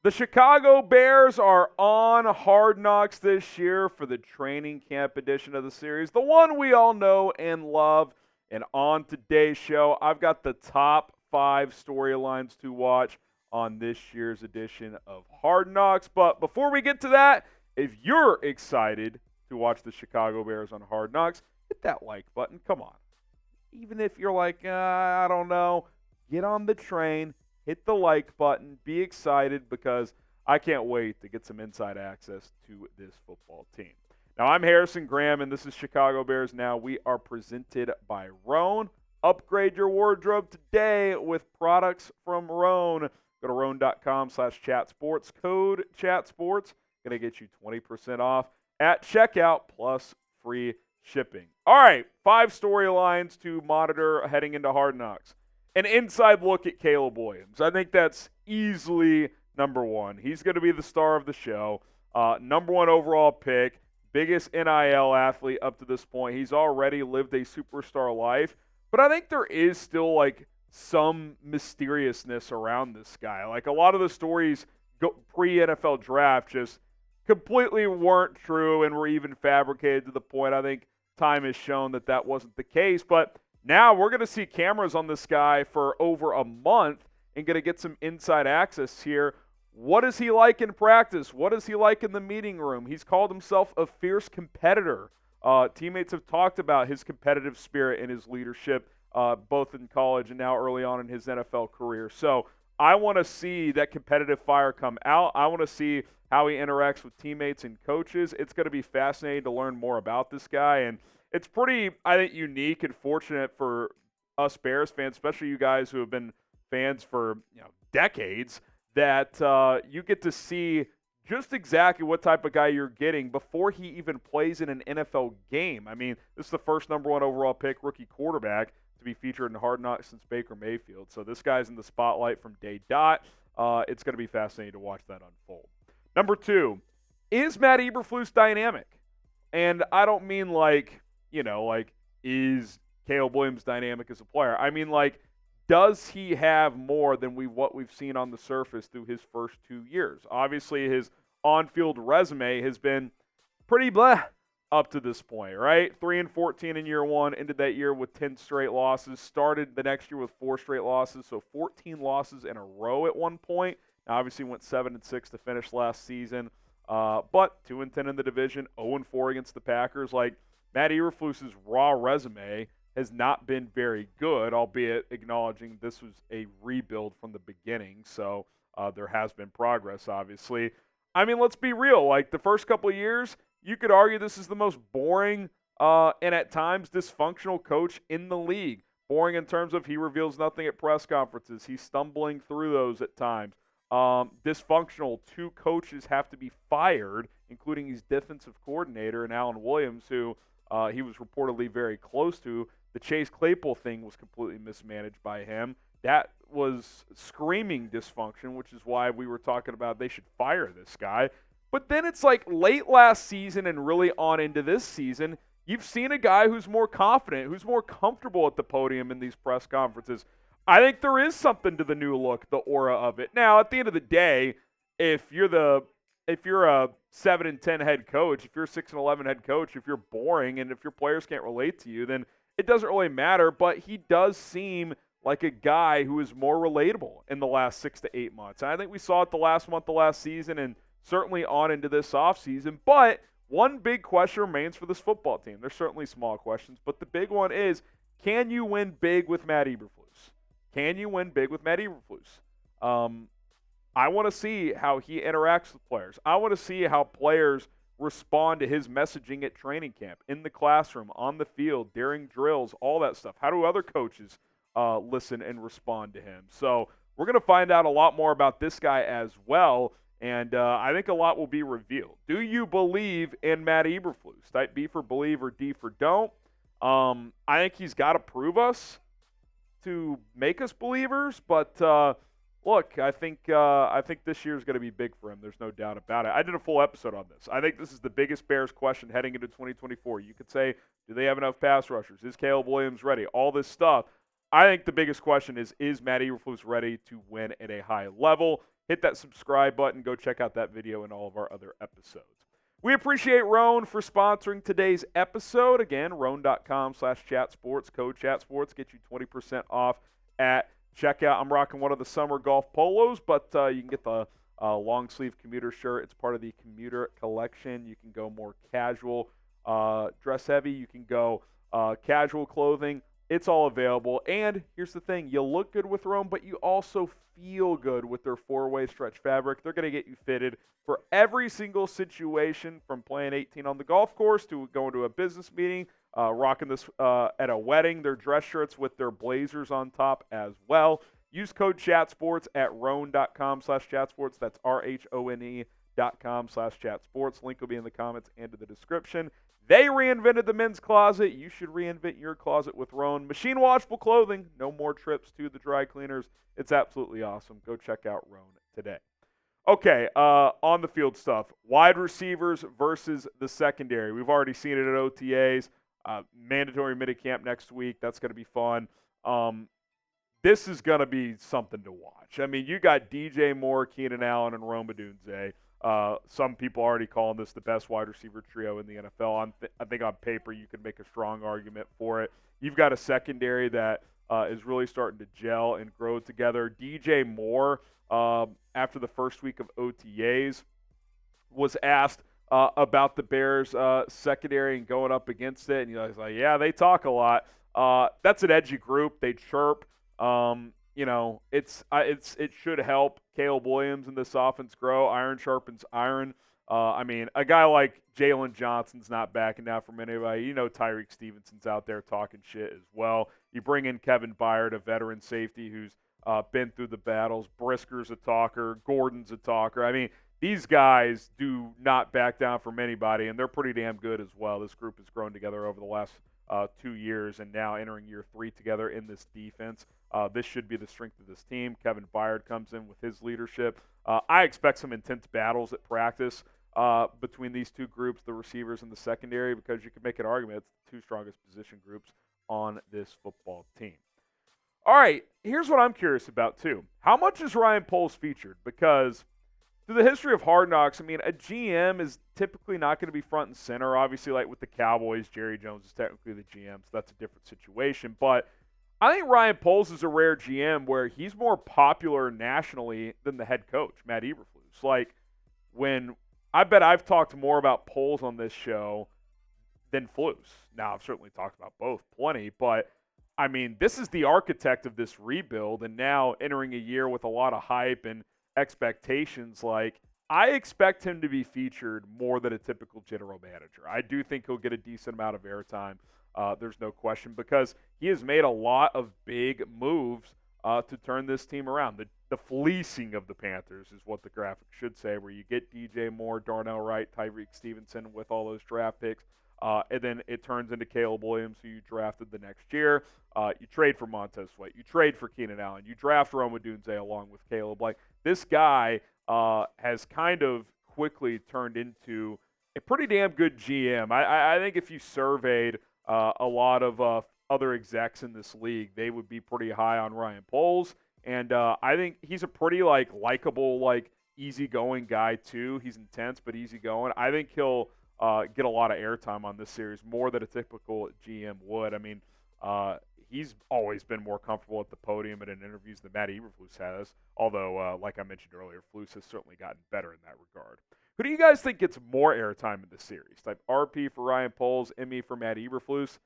The Chicago Bears are on Hard Knocks this year for the training camp edition of the series, the one we all know and love. And on today's show, I've got the top 5 storylines to watch on this year's edition of Hard Knocks. But before we get to that, if you're excited to watch the Chicago Bears on Hard Knocks, hit that like button. Come on. Even if you're like, I don't know, get on the train. Hit the like button. Be excited because I can't wait to get some inside access to this football team. Now, I'm Harrison Graham, and this is Chicago Bears Now. We are presented by Roan. Upgrade your wardrobe today with products from Roan. Go to roan.com/chatsports. Code chatsports. Going to get you 20% off at checkout plus free shipping. All right, 5 storylines to monitor heading into Hard Knocks. An inside look at Caleb Williams. I think that's easily number one. He's going to be the star of the show. Number 1 overall pick, biggest NIL athlete up to this point. He's already lived a superstar life, but I think there is still like some mysteriousness around this guy. Like a lot of the stories pre-NFL draft just completely weren't true and were even fabricated to the point I think time has shown that that wasn't the case. But now we're going to see cameras on this guy for over a month and going to get some inside access here. What is he like in practice? What is he like in the meeting room? He's called himself a fierce competitor. Teammates have talked about his competitive spirit and his leadership, both in college and now early on in his NFL career. So I want to see that competitive fire come out. I want to see how he interacts with teammates and coaches. It's going to be fascinating to learn more about this guy. And it's pretty, I think, unique and fortunate for us Bears fans, especially you guys who have been fans for decades, that you get to see just exactly what type of guy you're getting before he even plays in an NFL game. I mean, this is the first number 1 overall pick rookie quarterback to be featured in Hard Knocks since Baker Mayfield. So this guy's in the spotlight from day dot. It's going to be fascinating to watch that unfold. Number 2, is Matt Eberflus dynamic? And I don't mean like is Caleb Williams dynamic as a player? I mean, like, does he have more than what we've seen on the surface through his first 2 years? Obviously, his on-field resume has been pretty blah up to this point, right? 3-14 in year 1, ended that year with 10 straight losses, started the next year with 4 straight losses, so 14 losses in a row at one point. Now, obviously went 7-6 to finish last season, but 2-10 in the division, 0-4 against the Packers. Like, Matt Eberflus's raw resume has not been very good, albeit acknowledging this was a rebuild from the beginning, so there has been progress, obviously. I mean, let's be real. Like, the first couple of years, you could argue this is the most boring and at times dysfunctional coach in the league. Boring in terms of he reveals nothing at press conferences. He's stumbling through those at times. Dysfunctional. 2 coaches have to be fired, including his defensive coordinator and Alan Williams, who he was reportedly very close to. The Chase Claypool thing was completely mismanaged by him. That was screaming dysfunction, which is why we were talking about they should fire this guy. But then it's like late last season and really on into this season, you've seen a guy who's more confident, who's more comfortable at the podium in these press conferences. I think there is something to the new look, the aura of it. Now, at the end of the day, if you're a 7-10 head coach, if you're a 6-11 head coach, if you're boring and if your players can't relate to you, then it doesn't really matter. But he does seem like a guy who is more relatable in the last 6 to 8 months. And I think we saw it the last month of last season and certainly on into this offseason. But one big question remains for this football team. There's certainly small questions, but the big one is, can you win big with Matt Eberflus? Can you win big with Matt Eberflus? I want to see how he interacts with players. I want to see how players respond to his messaging at training camp, in the classroom, on the field, during drills, all that stuff. How do other coaches listen and respond to him? So we're going to find out a lot more about this guy as well, and I think a lot will be revealed. Do you believe in Matt Eberflus? Type B for believe or D for don't. I think he's got to prove us to make us believers, but look, I think this year is going to be big for him. There's no doubt about it. I did a full episode on this. I think this is the biggest Bears question heading into 2024. You could say, do they have enough pass rushers? Is Caleb Williams ready? All this stuff. I think the biggest question is Matt Eberflus ready to win at a high level? hit that subscribe button. Go check out that video and all of our other episodes. We appreciate Roan for sponsoring today's episode. Again, roan.com/chatsports. Code chatsports. Get you 20% off at checkout. I'm rocking one of the summer golf polos, but you can get the long sleeve commuter shirt. It's part of the commuter collection. You can go more casual, dress heavy. You can go casual clothing. It's all available. And here's the thing. You look good with Roan, but you also feel good with their 4-way stretch fabric. They're going to get you fitted for every single situation, from playing 18 on the golf course to going to a business meeting, rocking this at a wedding. Their dress shirts with their blazers on top as well. Use code ChatSports at roan.com/chatsports. That's RHONE.com/chatsports. Link will be in the comments and in the description. They reinvented the men's closet. You should reinvent your closet with Roan. Machine washable clothing. No more trips to the dry cleaners. It's absolutely awesome. Go check out Roan today. Okay, on the field stuff. Wide receivers versus the secondary. We've already seen it at OTAs. Mandatory minicamp next week. That's going to be fun. This is going to be something to watch. I mean, you got DJ Moore, Keenan Allen, and Rome Odunze. Some people already calling this the best wide receiver trio in the NFL. I think on paper you could make a strong argument for it. You've got a secondary that is really starting to gel and grow together. DJ Moore, after the first week of OTAs, was asked about the Bears' secondary and going up against it. And he's like, yeah, they talk a lot. That's an edgy group. They chirp. It should help Caleb Williams and this offense grow. Iron sharpens iron. A guy like Jalen Johnson's not backing down from anybody. Tyreek Stevenson's out there talking shit as well. You bring in Kevin Byard, a veteran safety who's been through the battles. Brisker's a talker. Gordon's a talker. These guys do not back down from anybody, and they're pretty damn good as well. This group has grown together over the last 2 years, and now entering year 3 together in this defense. This should be the strength of this team. Kevin Byard comes in with his leadership. I expect some intense battles at practice between these two groups, the receivers and the secondary, because you can make an argument it's the two strongest position groups on this football team. All right, here's what I'm curious about, too. How much is Ryan Poles featured? Because through the history of Hard Knocks, a GM is typically not going to be front and center. Obviously, like with the Cowboys, Jerry Jones is technically the GM, so that's a different situation. But I think Ryan Poles is a rare GM where he's more popular nationally than the head coach, Matt Eberflus. I bet I've talked more about Poles on this show than Flus. Now, I've certainly talked about both plenty, but this is the architect of this rebuild, and now entering a year with a lot of hype and expectations. I expect him to be featured more than a typical general manager. I do think he'll get a decent amount of airtime. There's no question, because he has made a lot of big moves to turn this team around. The fleecing of the Panthers is what the graphic should say, where you get DJ Moore, Darnell Wright, Tyreek Stevenson with all those draft picks, and then it turns into Caleb Williams, who you drafted the next year. You trade for Montez Sweat. You trade for Keenan Allen. You draft Rome Odunze along with Caleb. This guy has kind of quickly turned into a pretty damn good GM. I think if you surveyed a lot of other execs in this league, they would be pretty high on Ryan Poles. And I think he's a pretty likable, easygoing guy too. He's intense but easygoing. I think he'll get a lot of airtime on this series, more than a typical GM would. He's always been more comfortable at the podium and in interviews than Matt Eberflus has. Although, like I mentioned earlier, Flus has certainly gotten better in that regard. Who do you guys think gets more airtime in this series? Type RP for Ryan Poles, ME for Matt Eberflus.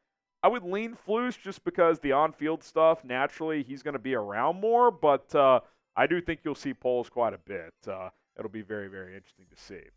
I would lean Flus just because the on-field stuff, naturally, he's going to be around more, but I do think you'll see Poles quite a bit. It'll be very, very interesting to see.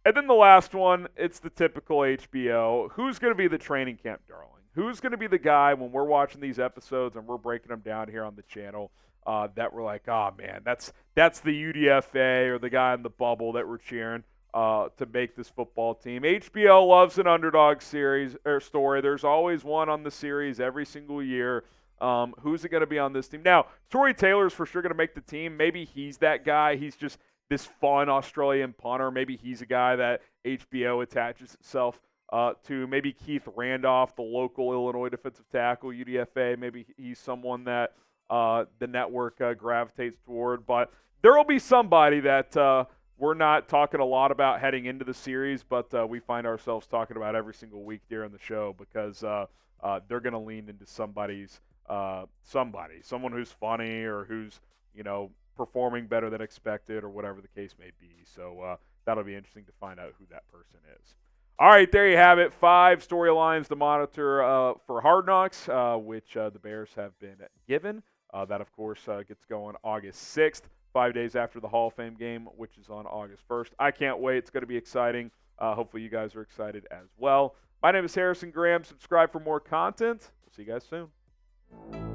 And then the last one, it's the typical HBO. Who's going to be the training camp darling? Who's going to be the guy when we're watching these episodes and we're breaking them down here on the channel that we're like, oh, man, that's the UDFA or the guy in the bubble that we're cheering to make this football team. HBO loves an underdog series or story. There's always one on the series every single year. Who's it going to be on this team? Now, Tory Taylor's for sure going to make the team. Maybe he's that guy. He's just this fun Australian punter. Maybe he's a guy that HBO attaches itself to. Maybe Keith Randolph, the local Illinois defensive tackle, UDFA. Maybe he's someone that the network gravitates toward. But there will be somebody that we're not talking a lot about heading into the series, but we find ourselves talking about every single week during the show because they're going to lean into someone who's funny or who's performing better than expected or whatever the case may be. So that'll be interesting to find out who that person is. All right, there you have it. 5 storylines to monitor for Hard Knocks, which the Bears have been given. That, of course, gets going August 6th, 5 days after the Hall of Fame game, which is on August 1st. I can't wait. It's going to be exciting. Hopefully you guys are excited as well. My name is Harrison Graham. Subscribe for more content. We'll see you guys soon.